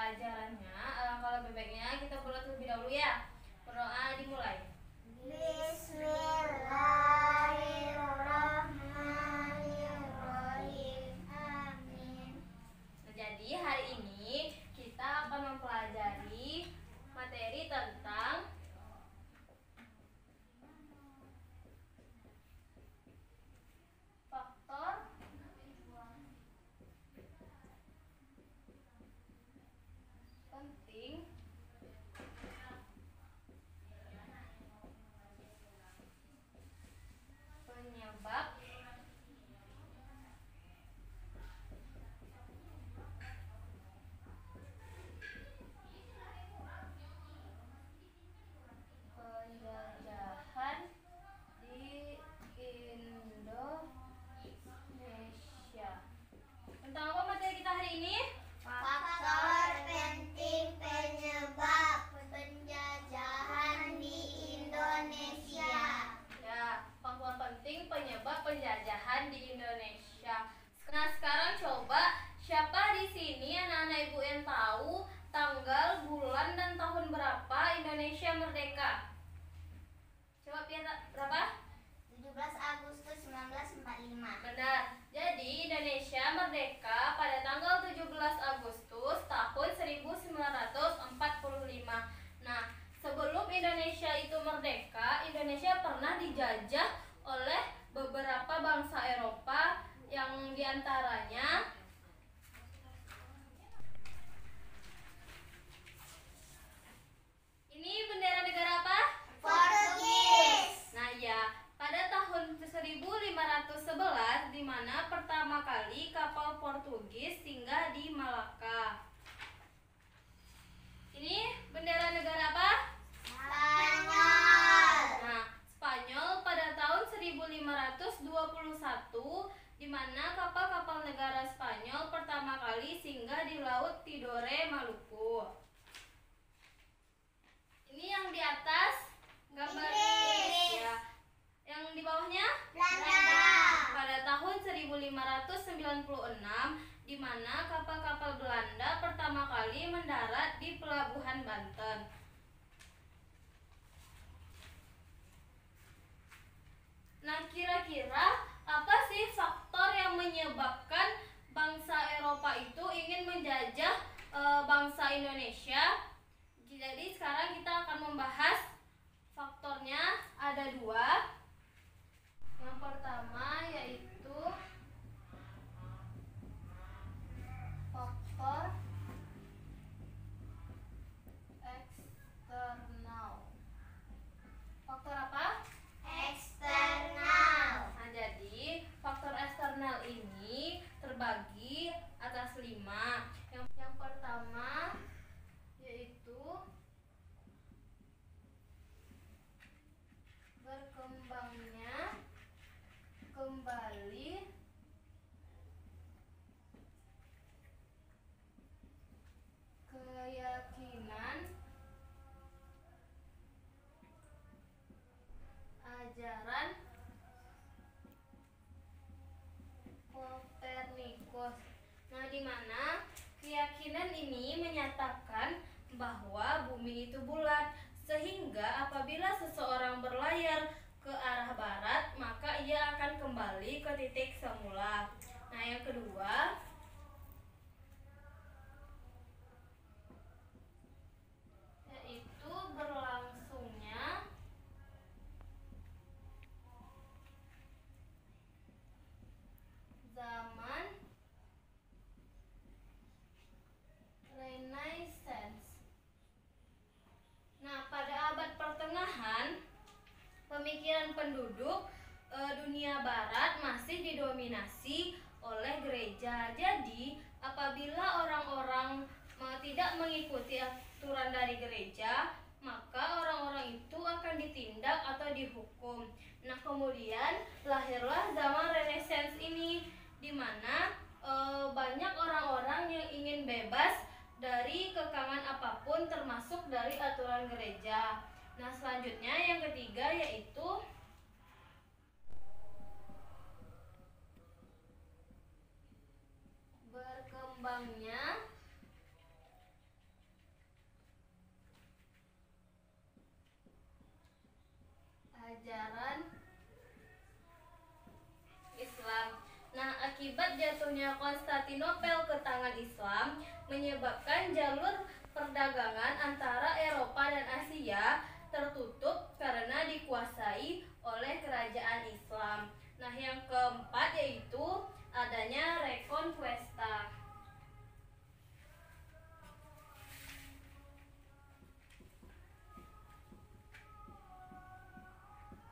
pelajarannya. Kalau lebih baiknya kita berdoa terlebih dahulu ya. Berdoa dimulai. Bismillahirrahmanirrahim. Amin. Nah, jadi hari ini kita akan mempelajari materi tentang faktor penting penyebab penjajahan di Indonesia. Tentang apa materi kita hari ini? Faktor penting penyebab penjajahan di Indonesia. Ya, faktor penting penyebab penjajahan di Indonesia. Nah, sekarang coba siapa di sini anak-anak ibu yang tahu tanggal, bulan, dan tahun berapa Indonesia merdeka? Coba berapa? 17 Agustus 1945. Benar. Jadi Indonesia merdeka pada tanggal 17 Agustus tahun 1945. Nah, sebelum Indonesia itu merdeka, Indonesia pernah dijajah oleh beberapa bangsa Eropa yang diantaranya ini bendera negara apa? Portugis. Nah ya, pada tahun 1511 di mana pertama kali kapal Portugis singgah di Malaka. Ini bendera negara apa? Spanyol. Nah, Spanyol pada tahun 1521 di mana kapal-kapal negara Spanyol pertama kali singgah di Laut Tidore, Maluku. Ini yang di atas gambar Inggris. ya. Yang di bawahnya Belanda. pada tahun 1596 di mana kapal-kapal Belanda pertama kali mendarat di pelabuhan Banten. Nah, kira-kira apa sih faktor yang menyebabkan bangsa Eropa itu ingin menjajah bangsa Indonesia? Jadi sekarang kita akan membahas faktornya, ada dua. Yang pertama yaitu faktor eksternal. Faktor apa? Eksternal. Nah, jadi faktor eksternal ini terbagi atas 5. Yang pertama yaitu berkembangnya kembali keyakinan ajaran Kopernikus. Nah, di mana keyakinan ini menyatakan bahwa bumi itu bulat, sehingga apabila seseorang berlayar ke arah barat, maka ia akan kembali ke titik semula. Nah, yang kedua yaitu berlangsungnya zaman Renaissance. Nah, pada abad pertengahan, pemikiran penduduk dunia barat masih didominasi oleh gereja. Jadi, apabila orang-orang tidak mengikuti aturan dari gereja, maka orang-orang itu akan ditindak atau dihukum. Nah, kemudian lahirlah zaman Renaissance ini, di mana banyak orang-orang yang ingin bebas dari kekangan apapun termasuk dari aturan gereja. Nah, selanjutnya yang ketiga yaitu berkembangnya Akibat jatuhnya Konstantinopel ke tangan Islam menyebabkan jalur perdagangan antara Eropa dan Asia tertutup karena dikuasai oleh kerajaan Islam. Nah, yang keempat yaitu adanya Reconquista.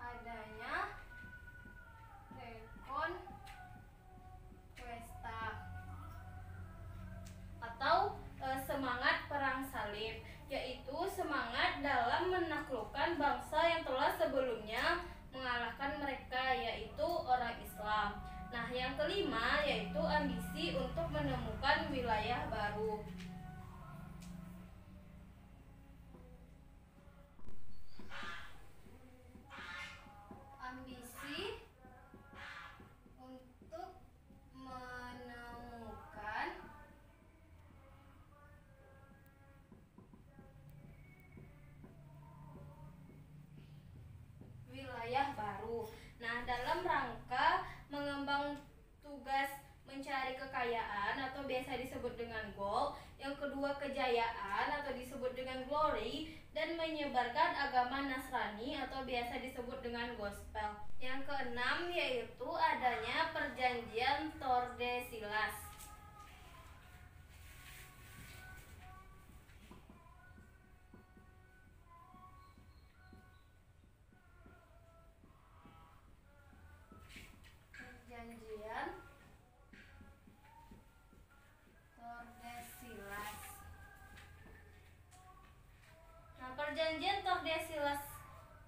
Adanya Reconquista atau semangat perang salib, yaitu semangat dalam menaklukkan bangsa yang telah sebelumnya mengalahkan mereka, yaitu orang Islam. Nah, yang kelima yaitu ambisi untuk menemukan wilayah baru. Ambisi untuk menemukan wilayah baru. Nah, dalam rangka mengembang tugas mencari kekayaan atau biasa disebut dengan goal, yang kedua kejayaan atau disebut dengan glory, dan menyebarkan agama Nasrani atau biasa disebut dengan gospel. Yang keenam yaitu adanya perjanjian Tordesillas. Perjanjian Tordesillas. Nah, perjanjian Tordesillas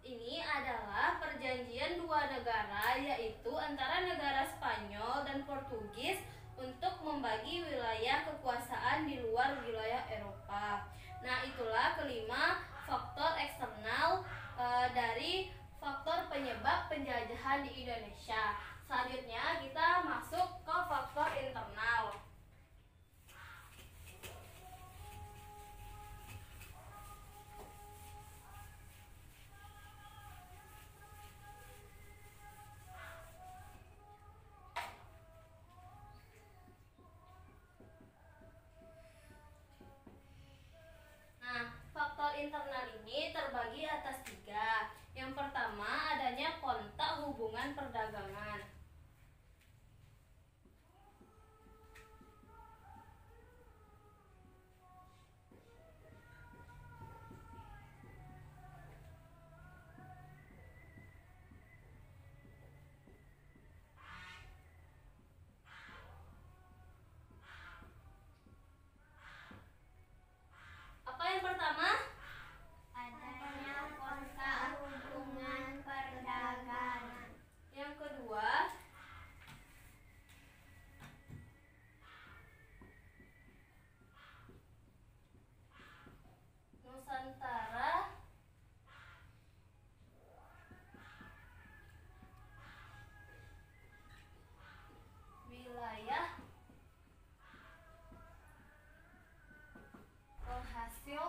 ini adalah perjanjian dua negara, yaitu antara negara Spanyol dan Portugis untuk membagi wilayah kekuasaan di luar wilayah Eropa. Nah, itulah kelima faktor eksternal dari faktor penyebab penjajahan di Indonesia. Selanjutnya kita masuk ke faktor internal. Nah, faktor internal ini terbagi atas tiga. Yang pertama adanya kontak hubungan perdagangan. Apa yang pertama? Adanya kontak hubungan perdagangan. Yang kedua, Nusantara wilayah penghasil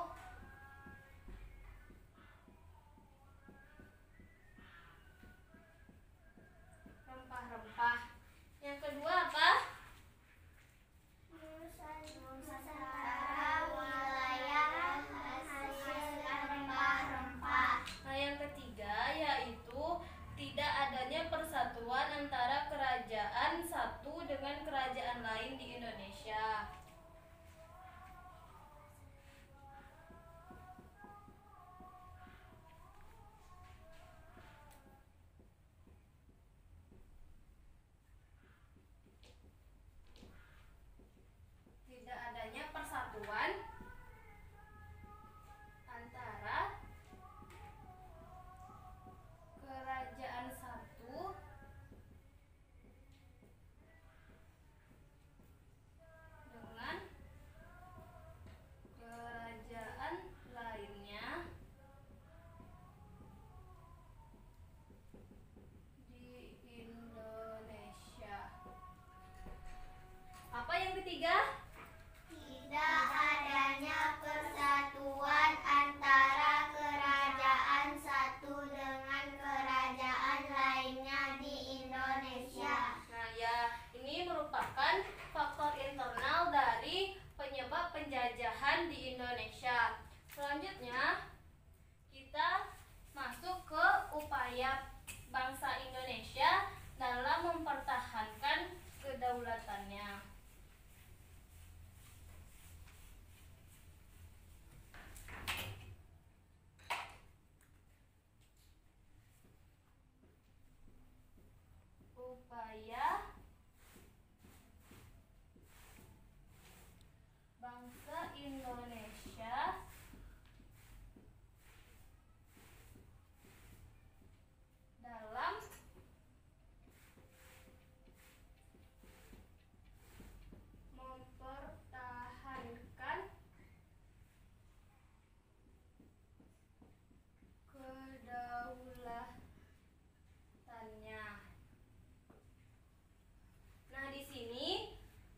rempah-rempah. Yang kedua apa? Nusantara wilayah hasil rempah-rempah. Nah, yang ketiga yaitu tidak adanya persatuan antara kerajaan satu dengan kerajaan lain di Indonesia. Tidak adanya persatuan antara kerajaan satu dengan kerajaan lainnya di Indonesia. Apa yang ketiga? Tidak adanya persatuan antara kerajaan satu dengan kerajaan lainnya di Indonesia. Nah, ya, ini merupakan dan faktor internal dari penyebab penjajahan di Indonesia. Selanjutnya, kita masuk ke upaya bangsa Indonesia dalam mempertahankan kedaulatannya. Upaya bangsa Indonesia dalam mempertahankan kedaulatannya. Nah, di sini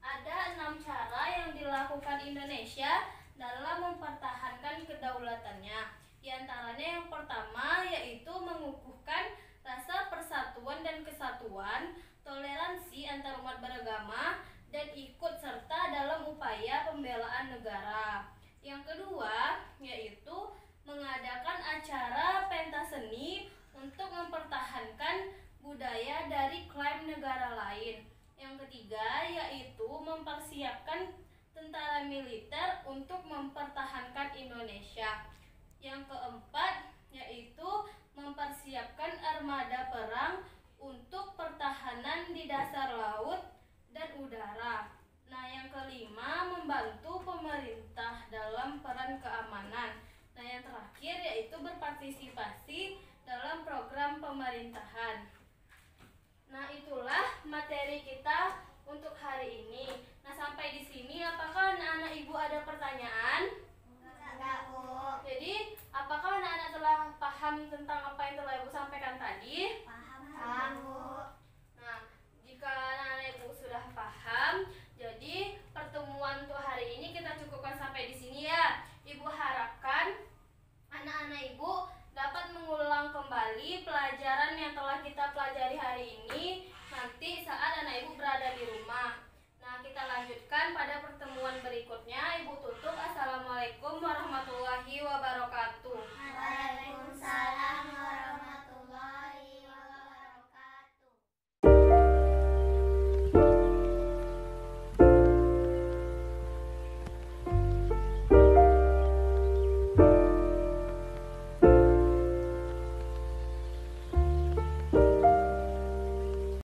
ada 6 cara yang dilakukan Indonesia dalam mempertahankan kedaulatannya. Di antaranya yang pertama yaitu mengukuhkan rasa persatuan dan kesatuan, toleransi antar umat beragama, dan ikut serta dalam upaya pembelaan negara. Yang kedua yaitu mengadakan acara pentas seni untuk mempertahankan budaya dari klaim negara lain. Yang ketiga yaitu mempersiapkan tentara militer untuk mempertahankan Indonesia. Yang keempat yaitu mempersiapkan armada perang untuk pertahanan di dasar laut dan udara. Nah, yang kelima membantu pemerintah dalam peran keamanan. Nah, yang terakhir yaitu berpartisipasi dalam program pemerintahan. Nah, itulah materi kita untuk hari ini. Nah, sampai di sini apakah anak-anak ibu ada pertanyaan? Enggak, Bu. Jadi, apakah anak-anak telah paham tentang apa yang telah ibu sampaikan tadi? Paham, Bu. Nah, jika anak-anak ibu sudah paham, jadi pertemuan untuk hari ini kita cukupkan sampai di sini ya. Ibu harapkan anak-anak ibu dapat mengulang kembali pelajaran yang telah kita pelajari hari ini nanti saat anak ibu berada di rumah. Nah, kita lanjutkan pada pertemuan berikutnya. Ibu tutup. Assalamualaikum warahmatullahi